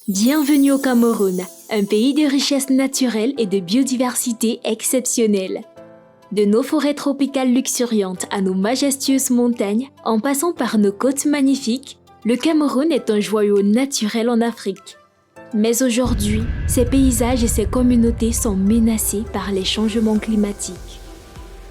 Bienvenue au Cameroun, un pays de richesse naturelle et de biodiversité exceptionnelle. De nos forêts tropicales luxuriantes à nos majestueuses montagnes, en passant par nos côtes magnifiques, le Cameroun est un joyau naturel en Afrique. Mais aujourd'hui, ces paysages et ces communautés sont menacés par les changements climatiques.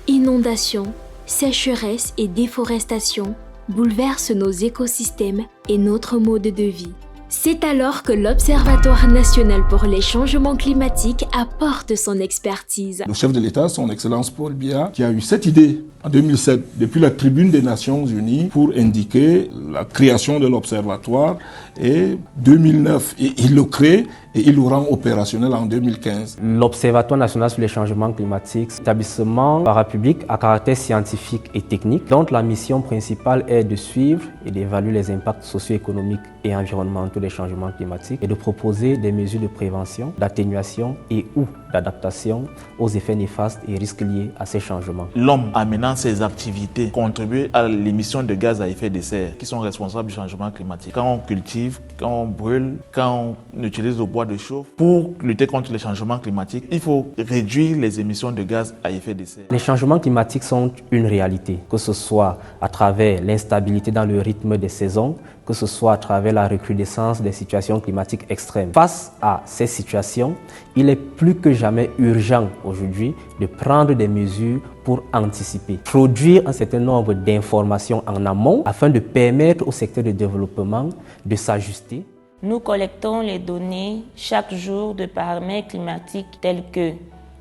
Inondations, sécheresses et déforestation bouleversent nos écosystèmes et notre mode de vie. C'est alors que l'Observatoire national pour les changements climatiques apporte son expertise. Le chef de l'État, son Excellence Paul Biya, qui a eu cette idée en 2007, depuis la tribune des Nations Unies, pour indiquer la création de l'Observatoire, et 2009, et il le crée et il le rend opérationnel en 2015. L'Observatoire national sur les changements climatiques, établissement parapublic à caractère scientifique et technique, dont la mission principale est de suivre et d'évaluer les impacts socio-économiques et environnementaux des changements climatiques et de proposer des mesures de prévention, d'atténuation et ou d'adaptation aux effets néfastes et risques liés à ces changements. L'homme, amenant ses activités, contribue à l'émission de gaz à effet de serre qui sont responsables du changement climatique. Quand on cultive, quand on brûle, quand on utilise le bois de chauffe, pour lutter contre les changements climatiques, il faut réduire les émissions de gaz à effet de serre. Les changements climatiques sont une réalité, que ce soit à travers l'instabilité dans le rythme des saisons, que ce soit à travers la recrudescence des situations climatiques extrêmes. Face à ces situations, il est plus que jamais urgent aujourd'hui de prendre des mesures pour anticiper, produire un certain nombre d'informations en amont afin de permettre au secteur de développement de s'ajuster. Nous collectons les données chaque jour de paramètres climatiques tels que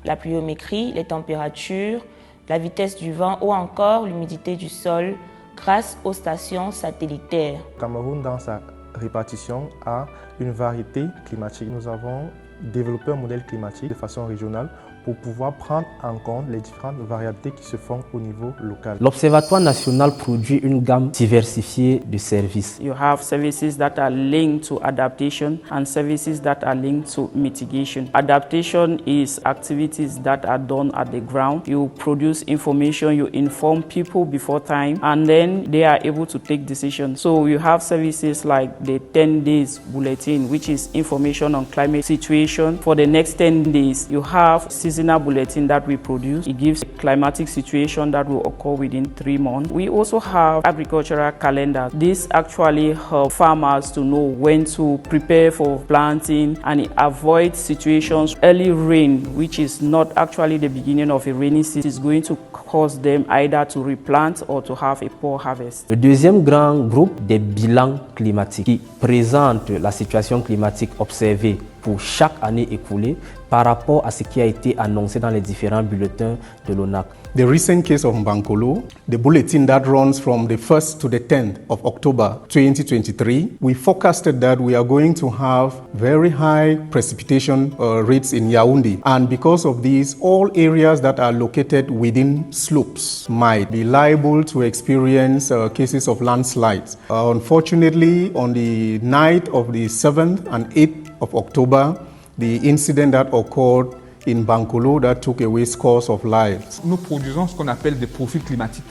la pluviométrie, les températures, la vitesse du vent ou encore l'humidité du sol grâce aux stations satellitaires. Le Cameroun, dans sa répartition, a une variété climatique. Nous avons développé un modèle climatique de façon régionale pour pouvoir prendre en compte les différentes variabilités qui se font au niveau local. L'Observatoire national produit une gamme diversifiée de services. You have services that are linked to adaptation and services that are linked to mitigation. Adaptation is activities that are done at the ground. You produce information, you inform people before time, and then they are able to take decisions. So you have services like the 10 days bulletin, which is information on climate situation. For the next 10 days, you have seasonal bulletin that we produce. It gives a climatic situation that will occur within 3 months. We also have agricultural calendars. This actually helps farmers to know when to prepare for planting, and it avoids situations. Early rain, which is not actually the beginning of a rainy season, is going to cause them either to replant or to have a poor harvest. Le deuxième grand groupe des bilans climatiques qui présente la situation climatique observée pour chaque année écoulée par rapport à ce qui a été annoncé dans les différents bulletins de l'ONAC. The recent case of Mbankolo, the bulletin that runs from the 1st to the 10th of October 2023, we forecasted that we are going to have very high precipitation rates in Yaoundé. And because of this, all areas that are located within slopes might be liable to experience cases of landslides. Unfortunately, on the night of the 7th and 8th of October, the incident that occurred in Bankolo that took away scores of lives. Nous produisons ce qu'on appelle des profils climatiques.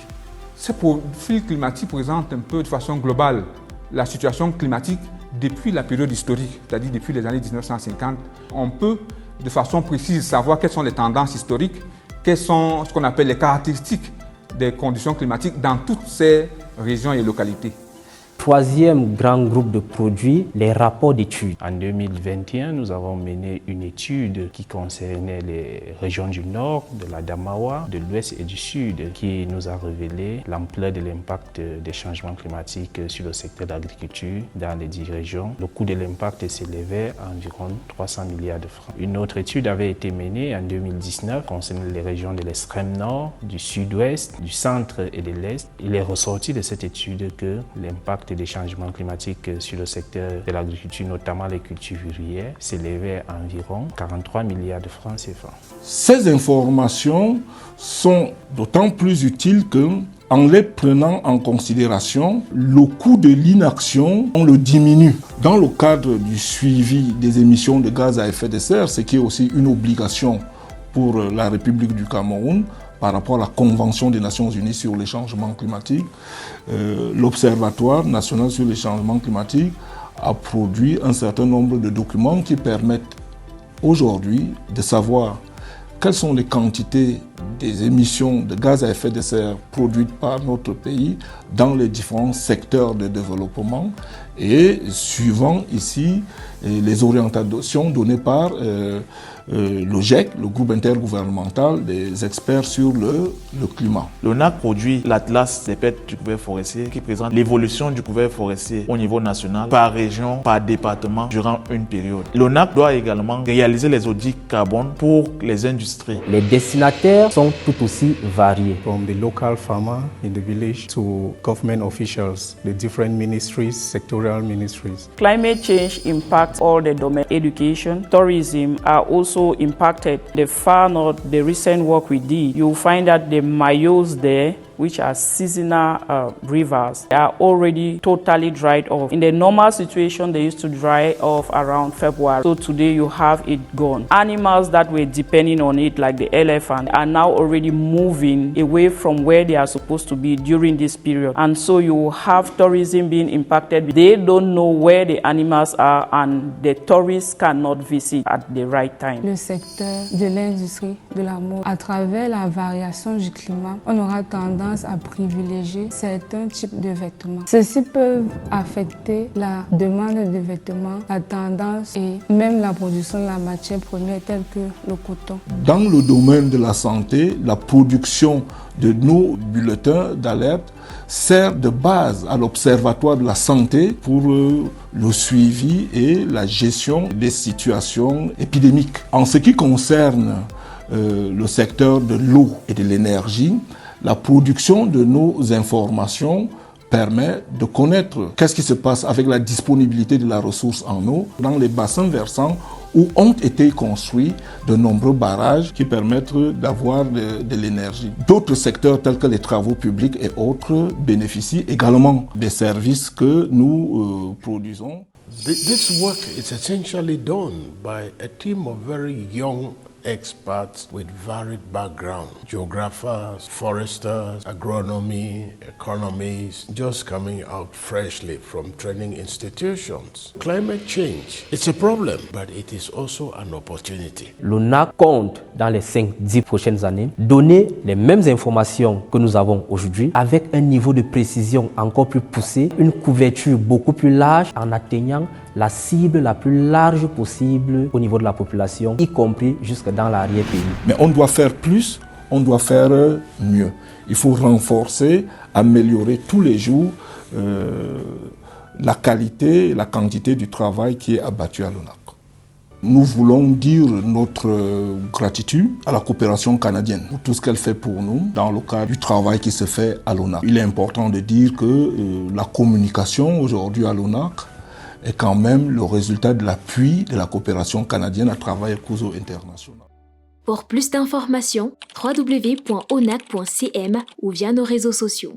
Ces profils climatiques présentent un peu de façon globale la situation climatique depuis la période historique, c'est-à-dire depuis les années 1950. On peut de façon précise savoir quelles sont les tendances historiques, quelles sont ce qu'on appelle les caractéristiques des conditions climatiques dans toutes ces régions et localités. Troisième grand groupe de produits, les rapports d'études. En 2021, nous avons mené une étude qui concernait les régions du Nord, de la Damawa, de l'Ouest et du Sud, qui nous a révélé l'ampleur de l'impact des changements climatiques sur le secteur de l'agriculture dans les 10 régions. Le coût de l'impact s'élevait à environ 300 milliards de francs. Une autre étude avait été menée en 2019 concernant les régions de l'extrême Nord, du Sud-Ouest, du Centre et de l'Est. Il est ressorti de cette étude que l'impact des changements climatiques sur le secteur de l'agriculture, notamment les cultures vivrières, s'élevait à environ 43 milliards de francs CFA. Ces informations sont d'autant plus utiles qu'en les prenant en considération, le coût de l'inaction, on le diminue. Dans le cadre du suivi des émissions de gaz à effet de serre, ce qui est aussi une obligation pour la République du Cameroun, par rapport à la Convention des Nations Unies sur les changements climatiques, l'Observatoire national sur les changements climatiques a produit un certain nombre de documents qui permettent aujourd'hui de savoir quelles sont les quantités des émissions de gaz à effet de serre produites par notre pays dans les différents secteurs de développement et suivant ici les orientations données par le GIEC, le groupe intergouvernemental des experts sur le climat. L'ONAC produit l'Atlas des pertes du couvert forestier qui présente l'évolution du couvert forestier au niveau national, par région, par département, durant une période. L'ONAC doit également réaliser les audits carbone pour les industries. Les destinataires sont tout aussi variés. From the local farmer in the village to government officials, the different ministries, sectoral ministries. Climate change impacts all the domains. Education, tourism are also impacted. The far north, the recent work we did, you'll find that the mayos there, which are seasonal rivers, are already totally dried off. In the normal situation, they used to dry off around February. So today you have it gone. Animals that were depending on it, like the elephant, are now already moving away from where they are supposed to be during this period. And so you have tourism being impacted. They don't know where the animals are and the tourists cannot visit at the right time. Le secteur de l'industrie, de la mode, à travers la variation du climat, on aura tendance à privilégier certains types de vêtements. Ceux-ci peuvent affecter la demande de vêtements, la tendance et même la production de la matière première telle que le coton. Dans le domaine de la santé, la production de nos bulletins d'alerte sert de base à l'Observatoire de la santé pour le suivi et la gestion des situations épidémiques. En ce qui concerne le secteur de l'eau et de l'énergie, la production de nos informations permet de connaître qu'est-ce qui se passe avec la disponibilité de la ressource en eau dans les bassins versants où ont été construits de nombreux barrages qui permettent d'avoir de l'énergie. D'autres secteurs tels que les travaux publics et autres bénéficient également des services que nous produisons. This work is essentially done by a team of very young experts with varied backgrounds, geographers, foresters, agronomy, economists, just coming out freshly from training institutions. Climate change, it's a problem, but it is also an opportunity. L'ONAC compte, dans les 5-10 prochaines années, donner les mêmes informations que nous avons aujourd'hui, avec un niveau de précision encore plus poussé, une couverture beaucoup plus large en atteignant la cible la plus large possible au niveau de la population, y compris jusque dans l'arrière-pays. Mais on doit faire plus, on doit faire mieux. Il faut renforcer, améliorer tous les jours la qualité et la quantité du travail qui est abattu à l'ONAC. Nous voulons dire notre gratitude à la coopération canadienne pour tout ce qu'elle fait pour nous dans le cadre du travail qui se fait à l'ONAC. Il est important de dire que la communication aujourd'hui à l'ONAC est quand même le résultat de l'appui de la coopération canadienne à travers COUSO International. Pour plus d'informations, www.onac.cm ou via nos réseaux sociaux.